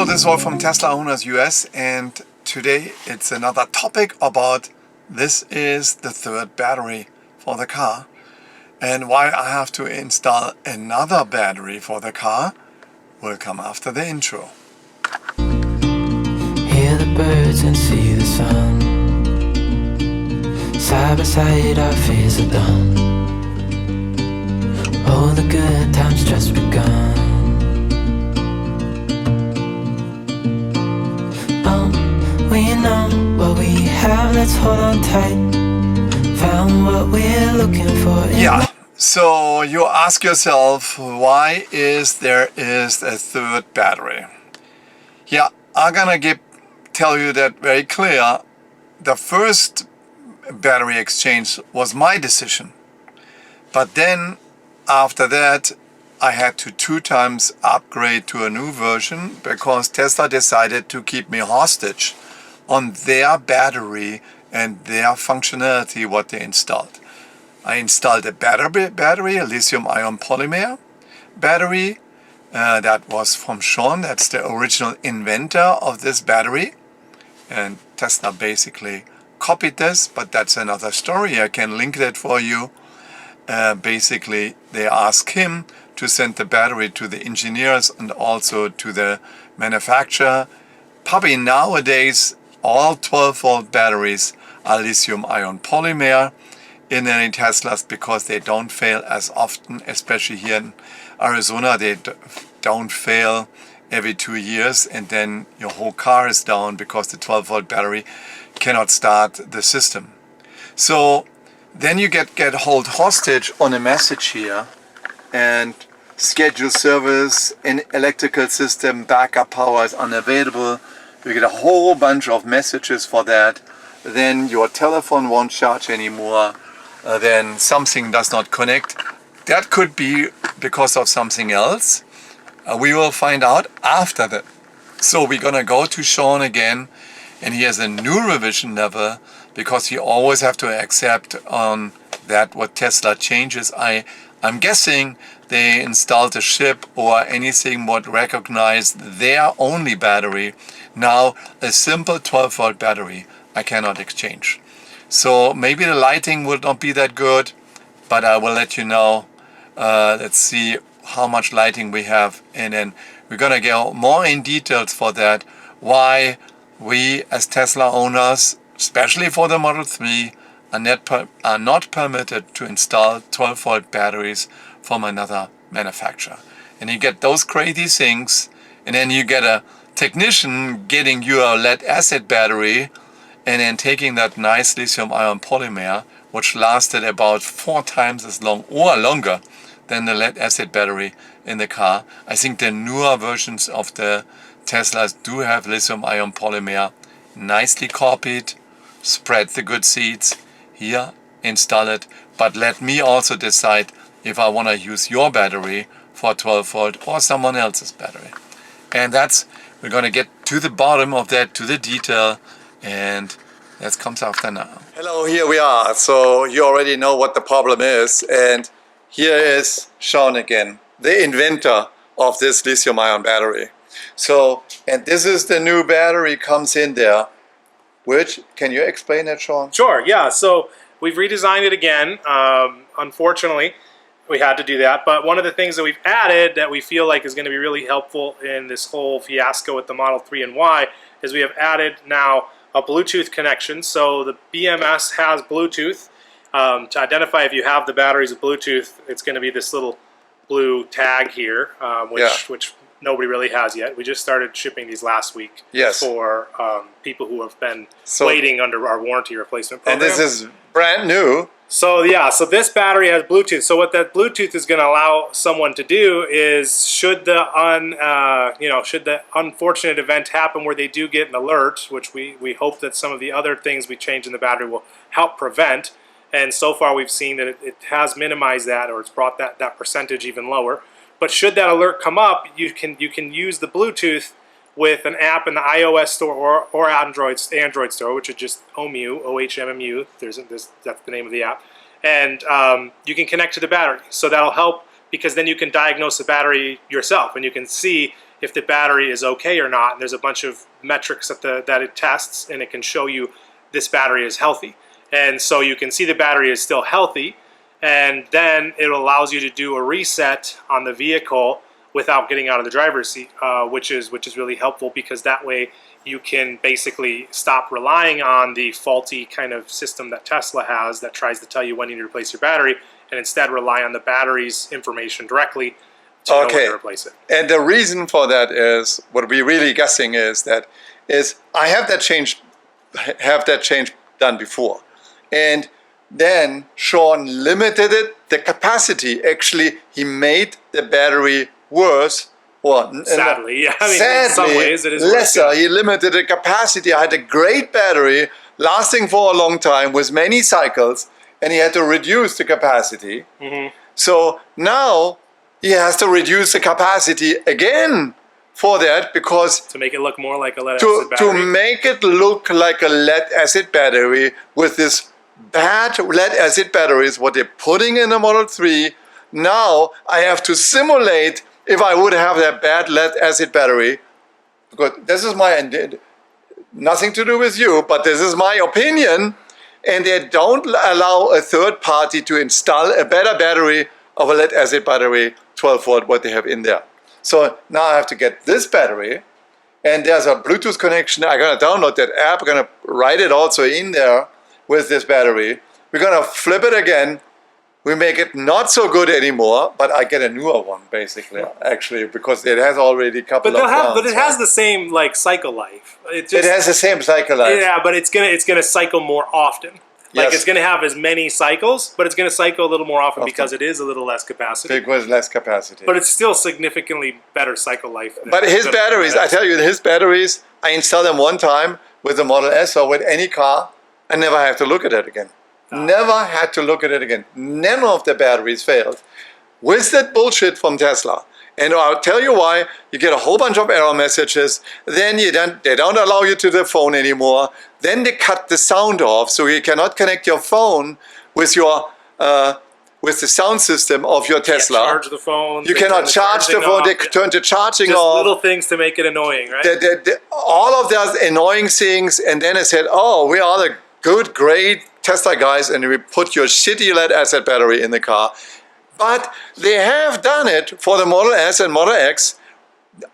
Hello, this is all from Tesla Owners US, and today it's another topic about this is the third battery for the car, and why I have to install another battery for the car will come after the intro. Hear the birds and see the sun. Side by side our fears are done. Oh, the good times just begun. We know what we have, let's hold on tight. Found what we're looking for. Yeah, so you ask yourself, why is there a third battery? Yeah, I'm gonna tell you that very clear. The first battery exchange was my decision, but then after that I had to 2 times upgrade to a new version because Tesla decided to keep me hostage on their battery and their functionality what they installed. I installed a battery, a lithium-ion polymer battery. That was from Sean. That's the original inventor of this battery. And Tesla basically copied this, but that's another story. I can link that for you. Basically, they asked him to send the battery to the engineers and also to the manufacturer. Probably nowadays, all 12-volt batteries are lithium-ion polymer in any Teslas because they don't fail as often, especially here in Arizona. They don't fail every 2 years, and then your whole car is down because the 12-volt battery cannot start the system. So then you get hold hostage on a message here, and schedule service in electrical system, backup power is unavailable. You get a whole bunch of messages for that. Then your telephone won't charge anymore. Then something does not connect. That could be because of something else. We will find out after that. So we're gonna go to Sean again, and he has a new revision level because he always have to accept on that what Tesla changes. I'm guessing they installed a chip or anything what recognized their only battery. Now a simple 12-volt battery I cannot exchange. So maybe the lighting will not be that good, but I will let you know. Let's see how much lighting we have, and then we're gonna go more in details for that, why we as Tesla owners, especially for the Model 3, are not permitted to install 12-volt batteries from another manufacturer. And you get those crazy things, and then you get a technician getting you a lead acid battery and then taking that nice lithium-ion polymer, which lasted about 4 times as long or longer than the lead acid battery in the car. I think the newer versions of the Teslas do have lithium-ion polymer. Nicely copied, spread the good seeds. Here, install it, but let me also decide if I want to use your battery for 12 volt or someone else's battery. And we're going to get to the bottom of that, to the detail, and that comes after now. Hello, here we are. So you already know what the problem is, and here is Sean again, the inventor of this lithium-ion battery. So, and this is the new battery comes in there. Which, can you explain that, Sean? Sure, yeah. So we've redesigned it again. Unfortunately, we had to do that. But one of the things that we've added that we feel like is going to be really helpful in this whole fiasco with the Model 3 and Y is we have added now a Bluetooth connection. So the BMS has Bluetooth. To identify if you have the batteries with Bluetooth, it's going to be this little blue tag here, which nobody really has yet. We just started shipping these last week for people who have been waiting under our warranty replacement program. And this is brand new. So yeah, so this battery has Bluetooth. So what that Bluetooth is going to allow someone to do is, should the unfortunate event happen where they do get an alert, which we hope that some of the other things we change in the battery will help prevent. And so far we've seen that it has minimized that, or it's brought that percentage even lower. But should that alert come up, you can use the Bluetooth with an app in the iOS store or Android store, which is just Ohmmu, OHMMU. That's the name of the app. And you can connect to the battery. So that'll help, because then you can diagnose the battery yourself, and you can see if the battery is okay or not. And there's a bunch of metrics that it tests, and it can show you this battery is healthy. And so you can see the battery is still healthy, and then it allows you to do a reset on the vehicle without getting out of the driver's seat, which is really helpful, because that way you can basically stop relying on the faulty kind of system that Tesla has that tries to tell you when you need to replace your battery, and instead rely on the battery's information directly to know when to replace it. And the reason for that is, what we're really guessing is I have that change done before, and then Sean limited the capacity. Actually, he made the battery worse. Well, sadly, yeah. I mean, sadly, in some ways it is lesser. worse. He limited the capacity. I had a great battery lasting for a long time with many cycles, and he had to reduce the capacity. Mm-hmm. So now he has to reduce the capacity again for that, because to make it look more like a lead acid battery. To make it look like a lead acid battery with this bad lead acid batteries, what they're putting in the Model 3, now I have to simulate if I would have that bad lead acid battery, because this is nothing to do with you, but this is my opinion, and they don't allow a third party to install a better battery of a lead acid battery, 12 volt, what they have in there. So now I have to get this battery, and there's a Bluetooth connection. I'm gonna download that app, I'm gonna write it also in there with this battery. We're gonna flip it again. We make it not so good anymore, but I get a newer one, basically, actually, because it has already a couple of rounds. But it has the same cycle life. It has the same cycle life. Yeah, but it's gonna cycle more often. It's gonna have as many cycles, but it's gonna cycle a little more often because it is a little less capacity. Because less capacity. But it's still significantly better cycle life. But his batteries, I tell you, his batteries, I install them one time with the Model S or with any car, I never have to look at it again. Never had to look at it again. None of the batteries failed. With that bullshit from Tesla. And I'll tell you why. You get a whole bunch of error messages. Then they don't allow you to the phone anymore. Then they cut the sound off, so you cannot connect your phone with your with the sound system of your Tesla. You can't charge the phone. You cannot charge the phone. They turn the charging off. Just little things to make it annoying, right? All of those annoying things. And then I said, oh, we are the good, great Tesla guys, and we put your shitty lead acid battery in the car. But they have done it for the Model S and Model X,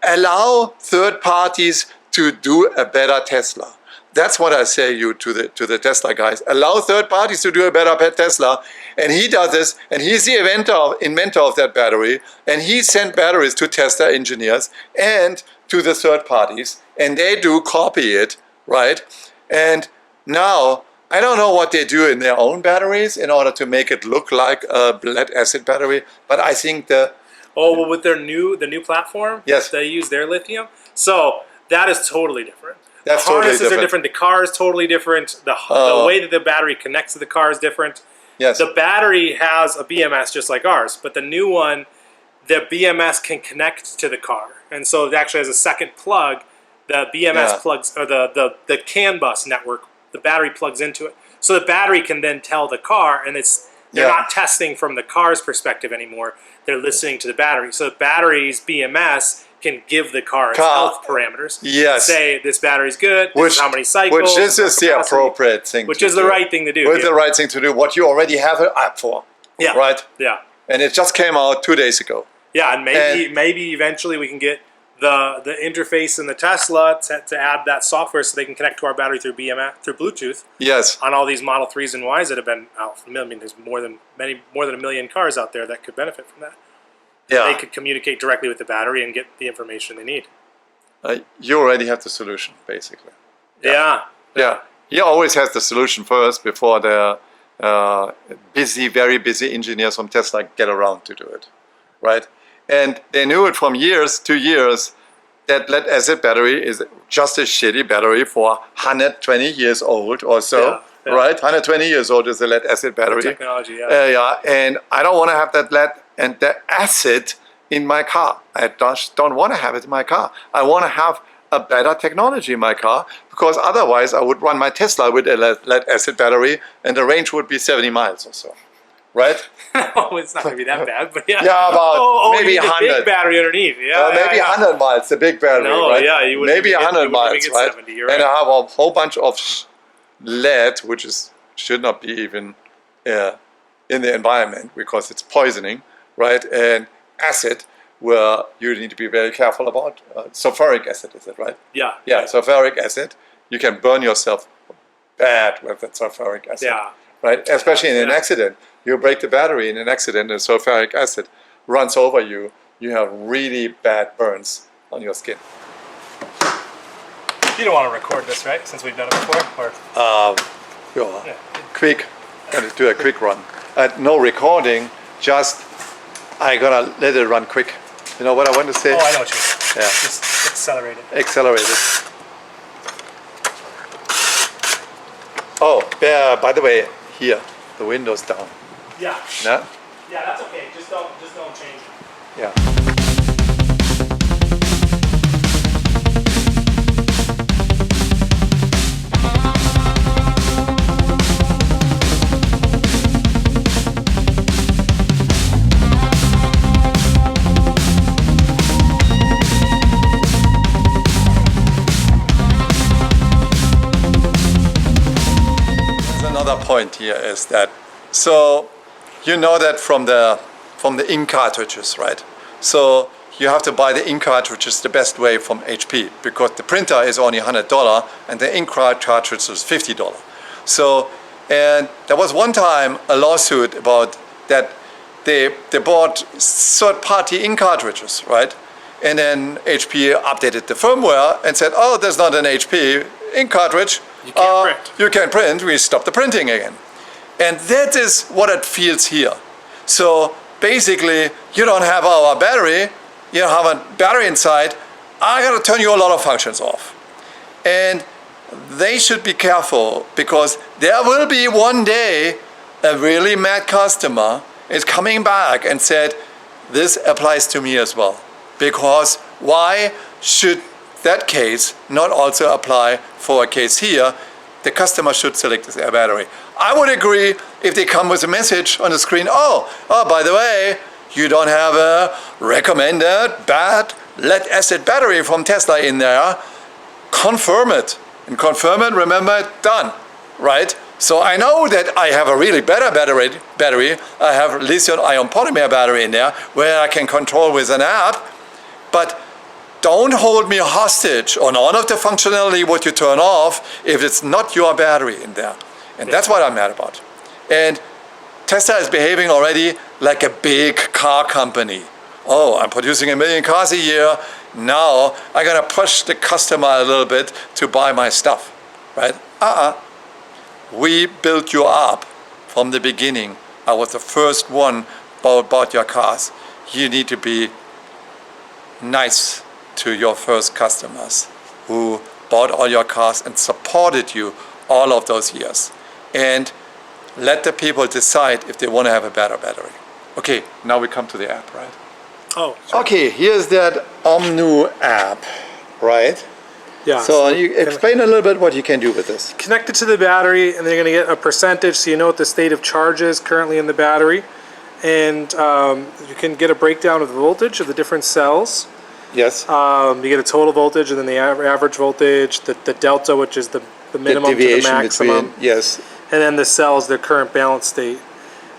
allow third parties to do a better Tesla. That's what I say to the Tesla guys. Allow third parties to do a better Tesla. And he does this, and he's the inventor of that battery, and he sent batteries to Tesla engineers and to the third parties, and they do copy it, right? And now, I don't know what they do in their own batteries in order to make it look like a lead acid battery, but I think with the new platform, yes, they use their lithium. So that is totally different. That's the harnesses totally are different. The car is totally different. The way that the battery connects to the car is different. Yes. The battery has a BMS just like ours, but the new one, the BMS can connect to the car, and so it actually has a second plug. The BMS plugs, or the CAN bus network. The battery plugs into it, so the battery can then tell the car, and they're not testing from the car's perspective anymore. They're listening to the battery, so the battery's BMS can give the car its health parameters. Yes, say this battery's good. This is how many cycles. Which this is the appropriate thing. Which is the right thing to do. With the right thing to do. What you already have an app for. Yeah. Right. Yeah. And it just came out 2 days ago. Yeah, and maybe eventually we can get the interface in the Tesla to add that software so they can connect to our battery through Bluetooth. Yes. On all these Model 3s and Ys that have been out. I mean, there's more than a million cars out there that could benefit from that. Yeah. They could communicate directly with the battery and get the information they need. You already have the solution, basically. Yeah. He always has the solution first before the very busy engineers from Tesla get around to do it, right? And they knew it from years to years that lead acid battery is just a shitty battery for 120 years old or so, right? 120 years old is a lead acid battery. The technology, and I don't want to have that lead and the acid in my car. I just don't want to have it in my car. I want to have a better technology in my car, because otherwise I would run my Tesla with a lead acid battery and the range would be 70 miles or so. right? Oh, it's not going to be that bad, but yeah. Yeah, about maybe you need the 100. big battery underneath. Yeah, Maybe 100 miles, the big battery, No, right? yeah, you wouldn't maybe even get- 100 you wouldn't miles, even get right? 70, you're And right. I have a whole bunch of lead, which should not be even in the environment because it's poisoning, right? And acid, where you need to be very careful about. Sulfuric acid, is it right? Yeah. Yeah, sulfuric acid. You can burn yourself bad with that sulfuric acid. Yeah. Right? Especially in an Yeah. accident. You break the battery in an accident and sulfuric acid runs over you. You have really bad burns on your skin. You don't want to record this, right? Since we've done it before? Or Yeah. Quick. Gonna do a quick run. No recording, just I'm gonna let it run quick. You know what I want to say? Oh, I know what you mean. Yeah. Just accelerate it. Accelerated. Oh, yeah, by the way, here, the window's down. Yeah. Yeah? Yeah, that's okay. Just don't change it. Yeah. Another point here is that, so you know that from the ink cartridges, right? So you have to buy the ink cartridges the best way from HP because the printer is only $100 and the ink cartridge is $50. So, and there was one time a lawsuit about that they bought third-party ink cartridges, right? And then HP updated the firmware and said, oh, there's not an HP ink cartridge. You can't print. You can't print. We stop the printing again. And that is what it feels here. So basically, you don't have our battery. You don't have a battery inside. I got to turn you a lot of functions off. And they should be careful because there will be one day a really mad customer is coming back and said, this applies to me as well. Because why should that case not also apply for a case here? The customer should select their battery. I would agree if they come with a message on the screen, oh, by the way, you don't have a recommended bad lead acid battery from Tesla in there. Confirm it. And confirm it, remember it, done, right? So I know that I have a really better battery. I have lithium-ion polymer battery in there where I can control with an app, but don't hold me hostage on all of the functionality what you turn off if it's not your battery in there. And that's what I'm mad about. And Tesla is behaving already like a big car company. Oh, I'm producing 1 million cars a year. Now I'm gonna push the customer a little bit to buy my stuff, right? We built you up from the beginning. I was the first one bought your cars. You need to be nice to your first customers who bought all your cars and supported you all of those years. And let the people decide if they want to have a better battery. Okay, now we come to the app, right? Oh. Okay, here's that Ohmmu app, right? Yeah. So you explain a little bit what you can do with this. Connect it to the battery, and then you're going to get a percentage, so you know what the state of charge is currently in the battery. And you can get a breakdown of the voltage of the different cells. Yes. You get a total voltage, and then the average voltage, the delta, which is the minimum to the deviation maximum. between, yes. And then the cells, their current balance state.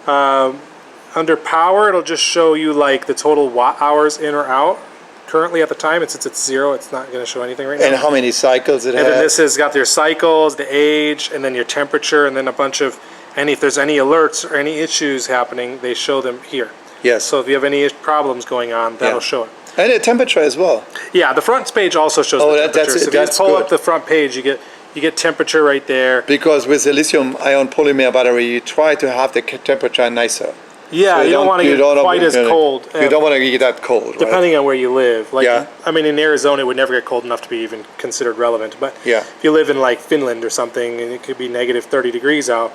Under power, it'll just show you like the total watt hours in or out. Currently at the time, since it's 0, it's not going to show anything right now. And how many cycles it And then has. this has got your cycles, the age, and then your temperature, and then a bunch of, and if there's any alerts or any issues happening, they show them here. Yes. So if you have any problems going on, that'll show it. And the temperature as well. Yeah, the front page also shows the temperature. So if you just pull up the front page, you get temperature right there. Because with the lithium-ion polymer battery, you try to have the temperature nicer. Yeah, So you don't want to get quite as cold. You don't want to get that cold, right? Depending on where you live. Like, Yeah. I mean, in Arizona, it would never get cold enough to be even considered relevant. But Yeah. if you live in like Finland or something, and it could be negative 30 degrees out,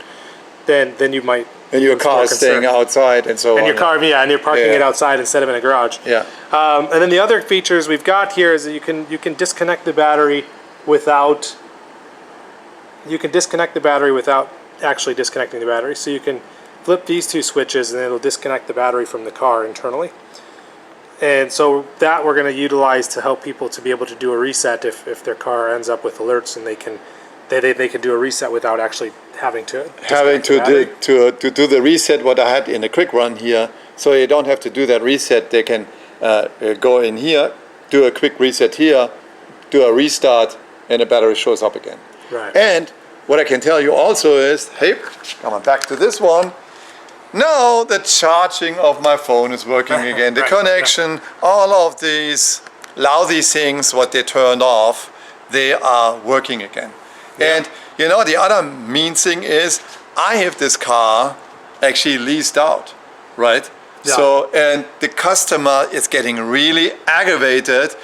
then you might. And your it's car more is staying concerned. outside and so on. And your car, and you're parking Yeah. it outside instead of in a garage. Yeah. And then the other features we've got here is that you can disconnect the battery without. You can disconnect the battery without actually disconnecting the battery. So you can flip these two switches and it'll disconnect the battery from the car internally. And so that we're going to utilize to help people to be able to do a reset if their car ends up with alerts, and they can do a reset without actually having to do the reset what I had in a quick run here. So you don't have to do that reset. They can go in here, do a quick reset here, do a restart, and the battery shows up again. Right. And what I can tell you also is, hey, coming back to this one, now the charging of my phone is working again. The Right. connection, all of these lousy things, what they turned off, they are working again. Yeah. And you know, the other mean thing is, I have this car actually leased out, right? Yeah. So, and the customer is getting really aggravated.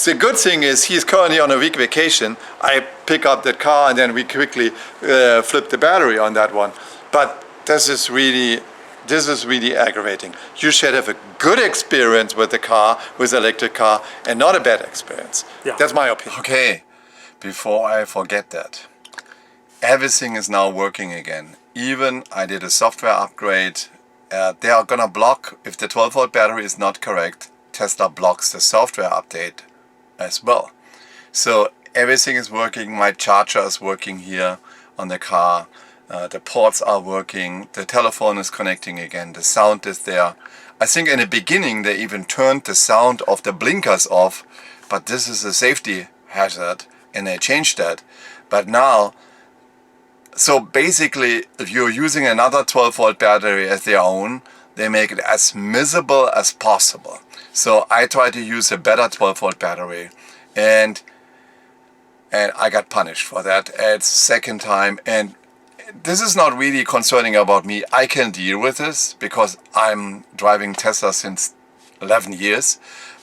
The good thing is he's currently on a week vacation. I pick up that car and then we quickly flip the battery on that one. But this is really aggravating. You should have a good experience with the car, with the electric car, and not a bad experience. Yeah. That's my opinion. Okay, before I forget that, everything is now working again. Even I did a software upgrade. They are gonna block, if the 12-volt battery is not correct, Tesla blocks the software update as well. So everything is working. My charger is working here on the car. The ports are working. The telephone is connecting again. The sound is there. I think in the beginning they even turned the sound of the blinkers off, but this is a safety hazard and they changed that. But now, so basically, if you're using another 12-volt battery as their own, they make it as miserable as possible. So I try to use a better 12-volt battery, and I got punished for that. It's second time, and this is not really concerning about me. I can deal with this because I'm driving Tesla since 11 years.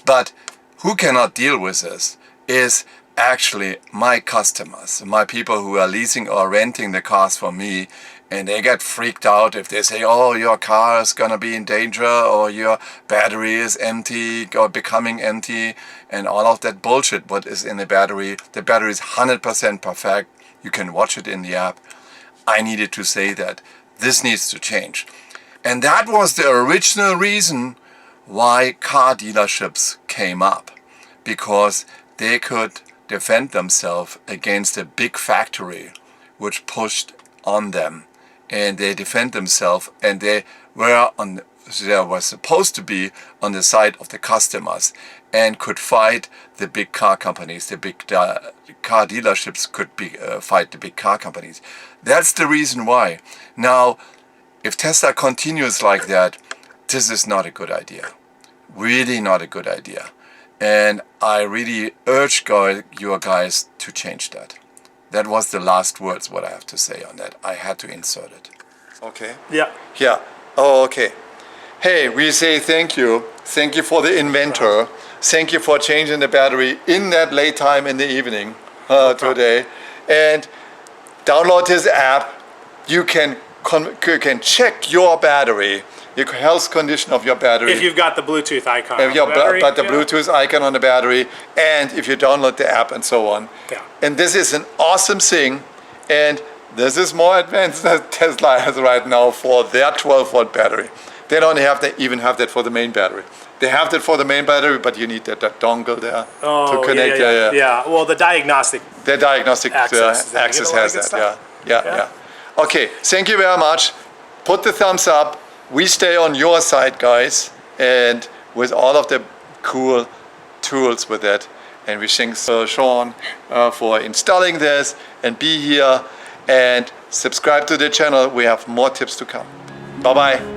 But who cannot deal with this is actually my customers, my people who are leasing or renting the cars from me, and they get freaked out if they say, oh, your car is gonna be in danger, or your battery is empty or becoming empty, and all of that bullshit what is in the battery. The battery is 100% perfect. You can watch it in the app. I needed to say that this needs to change. And that was the original reason why car dealerships came up, because they could defend themselves against a big factory which pushed on them, and they defend themselves, and they were supposed to be on the side of the customers and could fight the big car companies. The big car dealerships could fight the big car companies. That's the reason why. Now, if Tesla continues like that, this is not a good idea. Really not a good idea. And I really urge you guys to change that. That was the last words what I have to say on that. I had to insert it. Okay? Yeah. Yeah. Oh, okay. Hey, we say thank you. Thank you for the inventor. Thank you for changing the battery in that late time in the evening today. And download this app. You can check your battery, your health condition of your battery. If you've got the Bluetooth icon. If you've got the Bluetooth icon on the battery, and if you download the app and so on. Yeah. And this is an awesome thing, and this is more advanced than Tesla has right now for their 12-volt battery. They don't even have that for the main battery. They have that for the main battery, but you need that dongle there to connect. Yeah. Well, the diagnostic access has that. Yeah. Okay, thank you very much. Put the thumbs up. We stay on your side, guys, and with all of the cool tools with it. And we thank Sean for installing this, and be here and subscribe to the channel. We have more tips to come. Bye-bye.